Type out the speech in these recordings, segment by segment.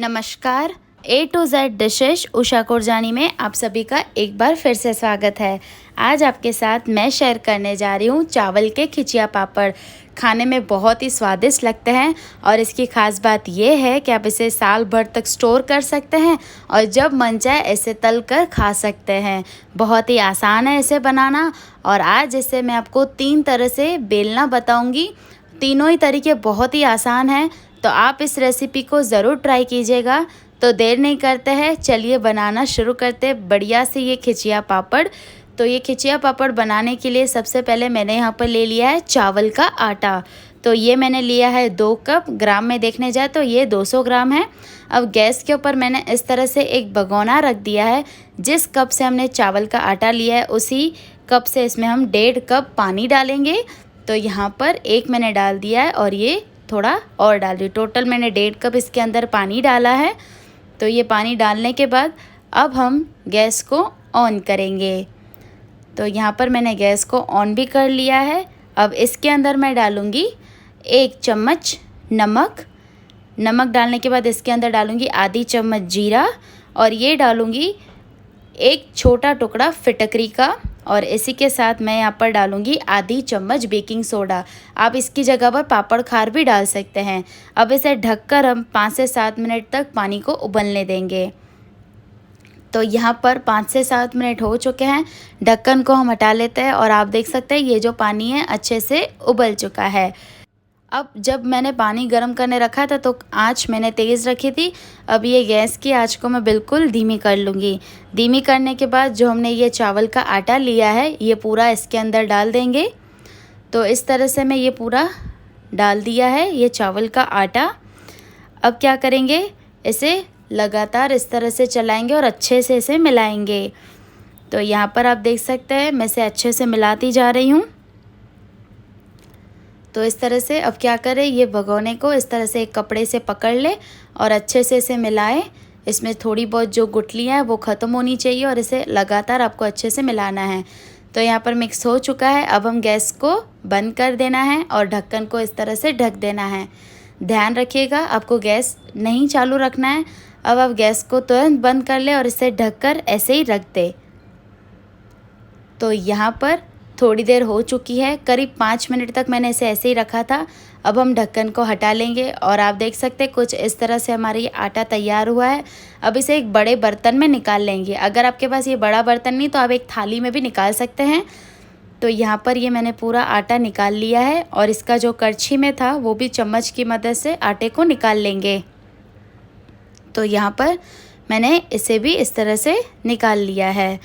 नमस्कार। ए to Z dishes Usha Kurjani में आप सभी का एक बार फिर से स्वागत है। आज आपके साथ मैं शेयर करने जा रही हूँ चावल के खिचिया पापड़। खाने में बहुत ही स्वादिष्ट लगते हैं और इसकी ख़ास बात यह है कि आप इसे साल भर तक स्टोर कर सकते हैं और जब मन चाहे ऐसे तल कर खा सकते हैं। बहुत ही आसान है इसे बनाना और आज इसे मैं आपको 3 तरह से बेलना बताऊँगी। तीनों ही तरीके बहुत ही आसान हैं, तो आप इस रेसिपी को ज़रूर ट्राई कीजिएगा। तो देर नहीं करते हैं, चलिए बनाना शुरू करते हैं बढ़िया से ये खिचिया पापड़। तो ये खिचिया पापड़ बनाने के लिए सबसे पहले मैंने यहाँ पर ले लिया है चावल का आटा। तो ये मैंने लिया है 2 कप, ग्राम में देखने जाए तो ये 200 ग्राम है। अब गैस के ऊपर मैंने इस तरह से एक भगोना रख दिया है। जिस कप से हमने चावल का आटा लिया है उसी कप से इसमें हम 1.5 कप पानी डालेंगे। तो यहाँ पर 1 मैंने डाल दिया है और ये थोड़ा और डाल दी। टोटल मैंने 1.5 कप इसके अंदर पानी डाला है। तो ये पानी डालने के बाद अब हम गैस को ऑन करेंगे। तो यहाँ पर मैंने गैस को ऑन भी कर लिया है। अब इसके अंदर मैं डालूँगी 1 चम्मच नमक। नमक डालने के बाद इसके अंदर डालूँगी आधी चम्मच जीरा और ये डालूँगी 1 छोटा टुकड़ा फिटकरी का। और इसी के साथ मैं यहाँ पर डालूँगी आधी चम्मच बेकिंग सोडा। आप इसकी जगह पर पापड़ खार भी डाल सकते हैं। अब इसे ढककर हम 5 से 7 मिनट तक पानी को उबलने देंगे। तो यहाँ पर 5 से 7 मिनट हो चुके हैं। ढक्कन को हम हटा लेते हैं और आप देख सकते हैं ये जो पानी है अच्छे से उबल चुका है। अब जब मैंने पानी गर्म करने रखा था तो आँच मैंने तेज़ रखी थी। अब ये गैस की आँच को मैं बिल्कुल धीमी कर लूँगी। धीमी करने के बाद जो हमने ये चावल का आटा लिया है ये पूरा इसके अंदर डाल देंगे। तो इस तरह से मैं ये पूरा डाल दिया है ये चावल का आटा। अब क्या करेंगे, इसे लगातार इस तरह से चलाएँगे और अच्छे से इसे मिलाएँगे। तो यहाँ पर आप देख सकते हैं मैं इसे अच्छे से मिलाती जा रही हूँ। तो इस तरह से अब क्या करें, ये भगोने को इस तरह से एक कपड़े से पकड़ ले और अच्छे से इसे मिलाएं। इसमें थोड़ी बहुत जो गुठलियाँ हैं वो ख़त्म होनी चाहिए और इसे लगातार आपको अच्छे से मिलाना है। तो यहाँ पर मिक्स हो चुका है। अब हम गैस को बंद कर देना है और ढक्कन को इस तरह से ढक देना है। ध्यान रखिएगा आपको गैस नहीं चालू रखना है। अब आप गैस को तुरंत बंद कर ले और इसे ढककर ऐसे ही रख दे। तो यहाँ पर थोड़ी देर हो चुकी है, करीब 5 मिनट तक मैंने इसे ऐसे ही रखा था। अब हम ढक्कन को हटा लेंगे और आप देख सकते हैं कुछ इस तरह से हमारा ये आटा तैयार हुआ है। अब इसे एक बड़े बर्तन में निकाल लेंगे। अगर आपके पास ये बड़ा बर्तन नहीं तो आप एक थाली में भी निकाल सकते हैं। तो यहाँ पर ये मैंने पूरा आटा निकाल लिया है और इसका जो करछी में था वो भी चम्मच की मदद से आटे को निकाल लेंगे। तो यहाँ पर मैंने इसे भी इस तरह से निकाल लिया है।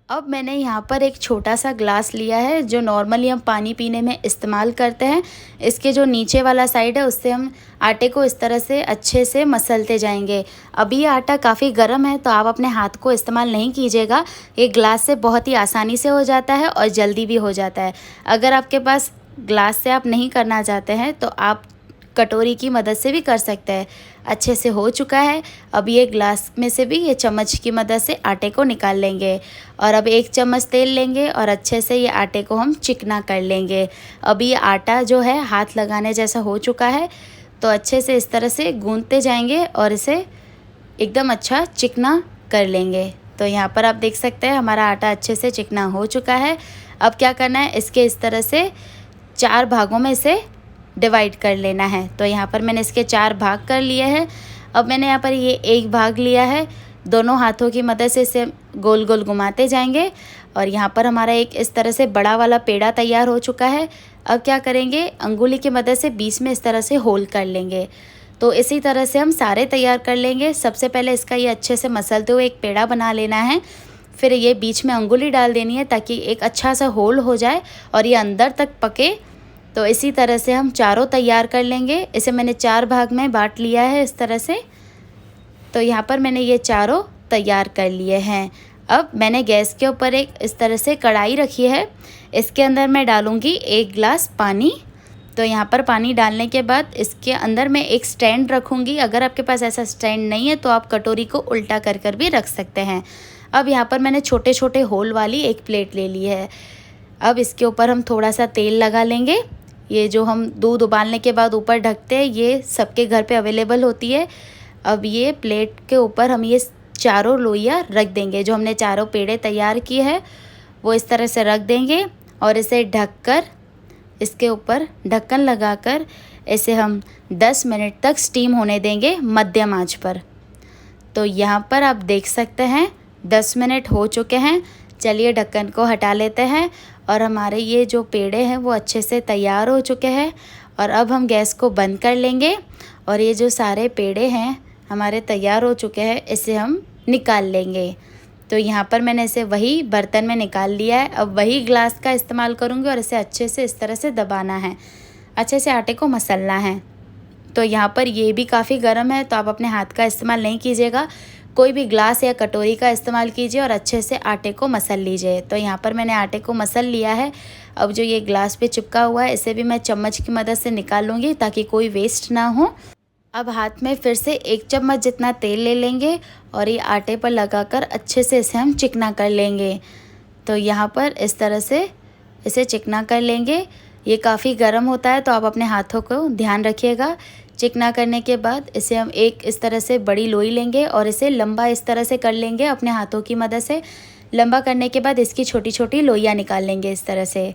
अब मैंने यहाँ पर एक छोटा सा ग्लास लिया है जो नॉर्मली हम पानी पीने में इस्तेमाल करते हैं। इसके जो नीचे वाला साइड है उससे हम आटे को इस तरह से अच्छे से मसलते जाएंगे। अभी ये आटा काफ़ी गर्म है तो आप अपने हाथ को इस्तेमाल नहीं कीजिएगा। ये ग्लास से बहुत ही आसानी से हो जाता है और जल्दी भी हो जाता है। अगर आपके पास ग्लास से आप नहीं करना चाहते हैं तो आप कटोरी की मदद से भी कर सकते हैं। अच्छे से हो चुका है। अब ये ग्लास में से भी ये चम्मच की मदद से आटे को निकाल लेंगे और अब 1 चम्मच तेल लेंगे और अच्छे से ये आटे को हम चिकना कर लेंगे। अब ये आटा जो है हाथ लगाने जैसा हो चुका है तो अच्छे से इस तरह से गूंथते जाएंगे और इसे एकदम अच्छा चिकना कर लेंगे। तो यहाँ पर आप देख सकते हैं हमारा आटा अच्छे से चिकना हो चुका है। अब क्या करना है, इसके इस तरह से 4 भागों में इसे डिवाइड कर लेना है। तो यहाँ पर मैंने इसके 4 भाग कर लिए हैं। अब मैंने यहाँ पर ये 1 भाग लिया है। दोनों हाथों की मदद से इसे गोल गोल घुमाते जाएंगे और यहाँ पर हमारा एक इस तरह से बड़ा वाला पेड़ा तैयार हो चुका है। अब क्या करेंगे, अंगुली की मदद से बीच में इस तरह से होल कर लेंगे। तो इसी तरह से हम सारे तैयार कर लेंगे। सबसे पहले इसका ये अच्छे से मसलते हुए एक पेड़ा बना लेना है। फिर ये बीच में अंगुली डाल देनी है ताकि एक अच्छा सा होल हो जाए और ये अंदर तक पके। तो इसी तरह से हम चारों तैयार कर लेंगे। इसे मैंने 4 भाग में बांट लिया है इस तरह से। तो यहाँ पर मैंने ये चारों तैयार कर लिए हैं। अब मैंने गैस के ऊपर एक इस तरह से कढ़ाई रखी है। इसके अंदर मैं डालूँगी 1 गिलास पानी। तो यहाँ पर पानी डालने के बाद इसके अंदर मैं एक स्टैंड रखूँगी। अगर आपके पास ऐसा स्टैंड नहीं है तो आप कटोरी को उल्टा कर कर भी रख सकते हैं। अब यहाँ पर मैंने छोटे छोटे होल वाली एक प्लेट ले ली है। अब इसके ऊपर हम थोड़ा सा तेल लगा लेंगे। ये जो हम दूध उबालने के बाद ऊपर ढकते हैं ये सबके घर पे अवेलेबल होती है। अब ये प्लेट के ऊपर हम ये चारों लोइयाँ रख देंगे। जो हमने चारों पेड़े तैयार किए हैं वो इस तरह से रख देंगे और इसे ढककर, इसके ऊपर ढक्कन लगाकर इसे हम 10 मिनट तक स्टीम होने देंगे मध्यम आंच पर। तो यहाँ पर आप देख सकते हैं 10 मिनट हो चुके हैं। चलिए ढक्कन को हटा लेते हैं और हमारे ये जो पेड़े हैं वो अच्छे से तैयार हो चुके हैं। और अब हम गैस को बंद कर लेंगे और ये जो सारे पेड़े हैं हमारे तैयार हो चुके हैं, इसे हम निकाल लेंगे। तो यहाँ पर मैंने इसे वही बर्तन में निकाल लिया है। अब वही ग्लास का इस्तेमाल करूँगी और इसे अच्छे से इस तरह से दबाना है, अच्छे से आटे को मसलना है। तो यहाँ पर ये भी काफ़ी गर्म है, तो आप अपने हाथ का इस्तेमाल नहीं कीजिएगा, कोई भी ग्लास या कटोरी का इस्तेमाल कीजिए और अच्छे से आटे को मसल लीजिए। तो यहाँ पर मैंने आटे को मसल लिया है। अब जो ये ग्लास पे चिपका हुआ है इसे भी मैं चम्मच की मदद से निकाल लूँगी ताकि कोई वेस्ट ना हो। अब हाथ में फिर से 1 चम्मच जितना तेल ले लेंगे और ये आटे पर लगाकर अच्छे से इसे हम चिकना कर लेंगे। तो यहाँ पर इस तरह से इसे चिकना कर लेंगे। ये काफ़ी गर्म होता है तो आप अपने हाथों को ध्यान रखिएगा। चिकना करने के बाद इसे हम एक इस तरह से बड़ी लोई लेंगे और इसे लंबा इस तरह से कर लेंगे अपने हाथों की मदद से। लंबा करने के बाद इसकी छोटी छोटी लोइयाँ निकाल लेंगे इस तरह से।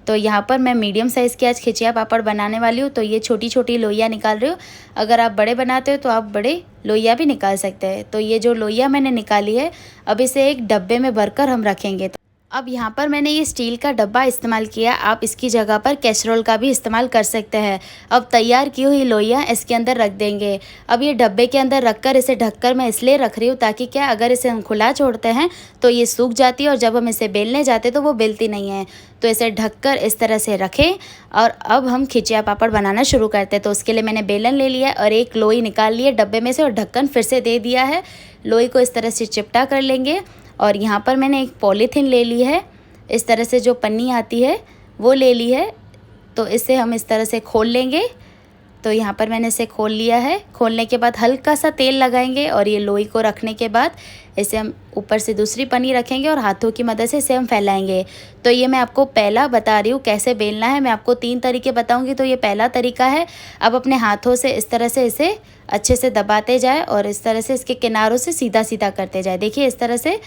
तो यहाँ पर मैं मीडियम साइज़ की आज खिचिया पापड़ बनाने वाली हूँ, तो ये छोटी छोटी लोइयाँ निकाल रही हूँ। अगर आप बड़े बनाते हो तो आप बड़े लोइयाँ भी निकाल सकते हैं। तो ये जो लोइयाँ मैंने निकाली है अब इसे एक डब्बे में भरकर हम रखेंगे। अब यहाँ पर मैंने ये स्टील का डब्बा इस्तेमाल किया, आप इसकी जगह पर कैसरोल का भी इस्तेमाल कर सकते हैं। अब तैयार की हुई लोइयाँ इसके अंदर रख देंगे। अब ये डब्बे के अंदर रखकर इसे ढककर मैं इसलिए रख रही हूँ ताकि क्या, अगर इसे हम खुला छोड़ते हैं तो ये सूख जाती है और जब हम इसे बेलने जाते तो वो बेलती नहीं है। तो इसे ढककर इस तरह से रखें और अब हम खिचिया पापड़ बनाना शुरू करते हैं। तो उसके लिए मैंने बेलन ले लिया और एक लोई निकाल ली है डब्बे में से और ढक्कन फिर से दे दिया है। लोई को इस तरह से चिपटा कर लेंगे और यहाँ पर मैंने एक पॉलीथीन ले ली है, इस तरह से जो पन्नी आती है वो ले ली है। तो इसे हम इस तरह से खोल लेंगे। तो यहाँ पर मैंने इसे खोल लिया है। खोलने के बाद हल्का सा तेल लगाएंगे और ये लोई को रखने के बाद इसे हम ऊपर से दूसरी पन्नी रखेंगे और हाथों की मदद से इसे हम फैलाएंगे। तो ये मैं आपको पहला बता रही हूँ कैसे बेलना है। मैं आपको 3 तरीके बताऊँगी, तो ये पहला तरीका है। अब अपने हाथों से इस तरह से इसे अच्छे से दबाते जाए और इस तरह से इसके किनारों से सीधा सीधा करते जाए। देखिए इस तरह से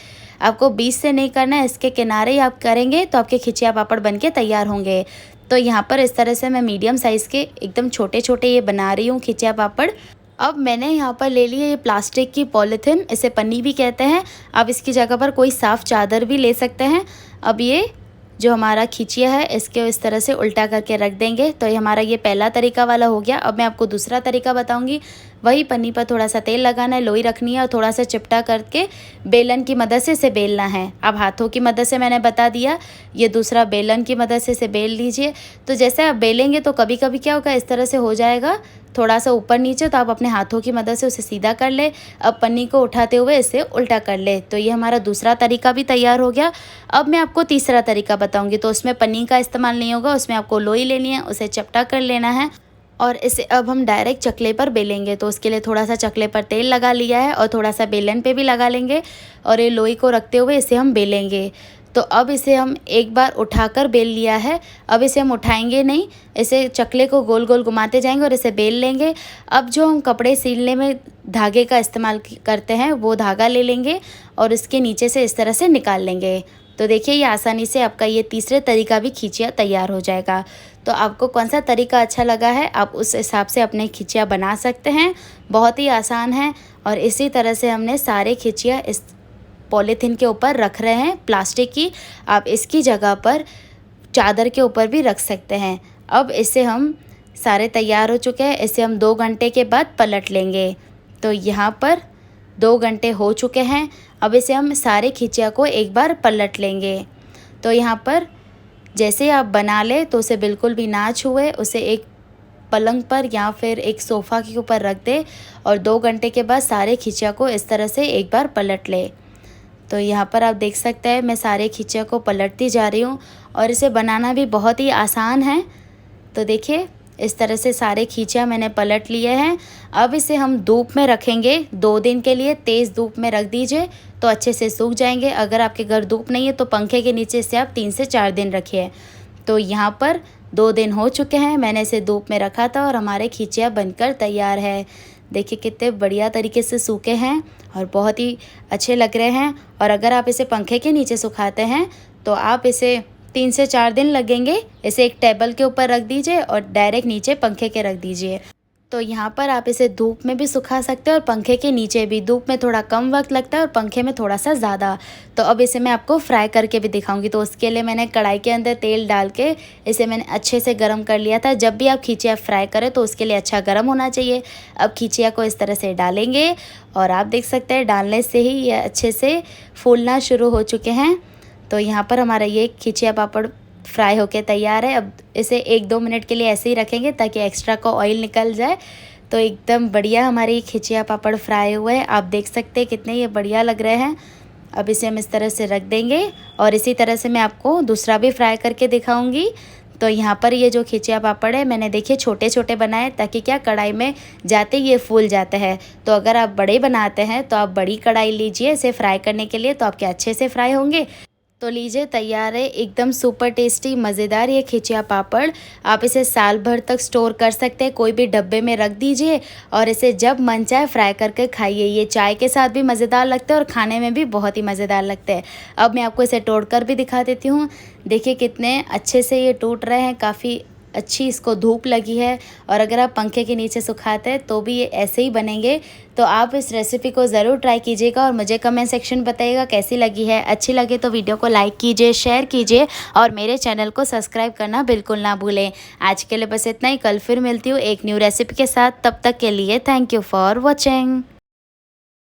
आपको बीच से नहीं करना है, इसके किनारे ही आप करेंगे तो आपके खिचिया पापड़ बनके तैयार होंगे। तो यहाँ पर इस तरह से मैं मीडियम साइज़ के एकदम छोटे छोटे ये बना रही हूँ खिचिया पापड़। अब मैंने यहाँ पर ले ली है ये प्लास्टिक की पॉलीथीन, इसे पन्नी भी कहते हैं। आप इसकी जगह पर कोई साफ़ चादर भी ले सकते हैं। अब ये जो हमारा खिचिया है इसके इस तरह से उल्टा करके रख देंगे। तो ये हमारा ये पहला तरीका वाला हो गया। अब मैं आपको दूसरा तरीका बताऊंगी। वही पन्नी पर थोड़ा सा तेल लगाना है, लोई रखनी है और थोड़ा सा चिपटा करके बेलन की मदद से इसे बेलना है। अब हाथों की मदद से मैंने बता दिया, ये दूसरा बेलन की मदद से इसे बेल लीजिए। तो जैसे आप बेलेंगे तो कभी कभी क्या होगा, इस तरह से हो जाएगा थोड़ा सा ऊपर नीचे, तो आप अपने हाथों की मदद से उसे सीधा कर ले। अब पन्नी को उठाते हुए इसे उल्टा कर ले। तो ये हमारा दूसरा तरीका भी तैयार हो गया। अब मैं आपको तीसरा तरीका बताऊंगी। तो उसमें पन्नी का इस्तेमाल नहीं होगा, उसमें आपको लोई लेनी है, उसे चपटा कर लेना है और इसे अब हम डायरेक्ट चकले पर बेलेंगे। तो उसके लिए थोड़ा सा चकले पर तेल लगा लिया है और थोड़ा सा बेलन पे भी लगा लेंगे और ये लोई को रखते हुए इसे हम बेलेंगे। तो अब इसे हम एक बार उठाकर बेल लिया है, अब इसे हम उठाएंगे नहीं, इसे चकले को गोल गोल घुमाते जाएंगे और इसे बेल लेंगे। अब जो हम कपड़े सिलने में धागे का इस्तेमाल करते हैं वो धागा ले लेंगे और इसके नीचे से इस तरह से निकाल लेंगे। तो देखिए ये आसानी से आपका ये तीसरे तरीका भी खिचिया तैयार हो जाएगा। तो आपको कौन सा तरीका अच्छा लगा है आप उस हिसाब से अपने खिचिया बना सकते हैं। बहुत ही आसान है और इसी तरह से हमने सारे खिचिया इस पॉलीथीन के ऊपर रख रहे हैं प्लास्टिक की। आप इसकी जगह पर चादर के ऊपर भी रख सकते हैं। अब इसे हम सारे तैयार हो चुके हैं, इसे हम 2 घंटे के बाद पलट लेंगे। तो यहाँ पर 2 घंटे हो चुके हैं। अब इसे हम सारे खिचिया को एक बार पलट लेंगे। तो यहाँ पर जैसे आप बना ले तो उसे बिल्कुल भी ना छुए, उसे एक पलंग पर या फिर एक सोफ़ा के ऊपर रख दे और 2 घंटे के बाद सारे खिचिया को इस तरह से एक बार पलट ले। तो यहाँ पर आप देख सकते हैं मैं सारे खिचिया को पलटती जा रही हूँ और इसे बनाना भी बहुत ही आसान है। तो देखिए इस तरह से सारे खिचिया मैंने पलट लिए हैं। अब इसे हम धूप में रखेंगे 2 दिन के लिए। तेज़ धूप में रख दीजिए तो अच्छे से सूख जाएंगे। अगर आपके घर धूप नहीं है तो पंखे के नीचे से आप 3 से 4 दिन रखिए। तो यहाँ पर 2 दिन हो चुके हैं, मैंने इसे धूप में रखा था और हमारे खिचिया बनकर तैयार है। देखिए कितने बढ़िया तरीके से सूखे हैं और बहुत ही अच्छे लग रहे हैं। और अगर आप इसे पंखे के नीचे सुखाते हैं तो आप इसे 3 से 4 दिन लगेंगे। इसे एक टेबल के ऊपर रख दीजिए और डायरेक्ट नीचे पंखे के रख दीजिए। तो यहाँ पर आप इसे धूप में भी सुखा सकते हैं और पंखे के नीचे भी। धूप में थोड़ा कम वक्त लगता है और पंखे में थोड़ा सा ज़्यादा। तो अब इसे मैं आपको फ्राई करके भी दिखाऊंगी। तो उसके लिए मैंने कढ़ाई के अंदर तेल डाल के इसे मैंने अच्छे से गर्म कर लिया था। जब भी आप खिचिया फ्राई करें तो उसके लिए अच्छा गर्म होना चाहिए। अब खिचिया को इस तरह से डालेंगे और आप देख सकते हैं डालने से ही ये अच्छे से फूलना शुरू हो चुके हैं। तो यहाँ पर हमारा ये खिचिया पापड़ फ्राई होके तैयार है। अब इसे 1-2 मिनट के लिए ऐसे ही रखेंगे ताकि एक्स्ट्रा का ऑयल निकल जाए। तो एकदम बढ़िया हमारी खिचिया पापड़ फ्राई हुए हैं। आप देख सकते हैं कितने ये बढ़िया लग रहे हैं। अब इसे हम इस तरह से रख देंगे और इसी तरह से मैं आपको दूसरा भी फ्राई करके दिखाऊंगी। तो यहाँ पर ये जो खिचिया पापड़ है मैंने देखिए छोटे छोटे बनाए ताकि क्या कढ़ाई में जाते ये फूल जाते हैं। तो अगर आप बड़े बनाते हैं तो आप बड़ी कढ़ाई लीजिए इसे फ्राई करने के लिए, तो आपके अच्छे से फ्राई होंगे। तो लीजिए तैयार है एकदम सुपर टेस्टी मज़ेदार ये खिचिया पापड़। आप इसे साल भर तक स्टोर कर सकते हैं, कोई भी डब्बे में रख दीजिए और इसे जब मन चाहे फ्राई करके खाइए। ये चाय के साथ भी मज़ेदार लगते हैं और खाने में भी बहुत ही मज़ेदार लगते हैं। अब मैं आपको इसे तोड़कर भी दिखा देती हूँ। देखिए कितने अच्छे से ये टूट रहे हैं, काफ़ी अच्छी इसको धूप लगी है। और अगर आप पंखे के नीचे सुखाते हैं तो भी ये ऐसे ही बनेंगे। तो आप इस रेसिपी को ज़रूर ट्राई कीजिएगा और मुझे कमेंट सेक्शन बताइएगा कैसी लगी है। अच्छी लगे तो वीडियो को लाइक कीजिए, शेयर कीजिए और मेरे चैनल को सब्सक्राइब करना बिल्कुल ना भूलें। आज के लिए बस इतना ही। कल फिर मिलती हूँ एक न्यू रेसिपी के साथ। तब तक के लिए थैंक यू फॉर वॉचिंग।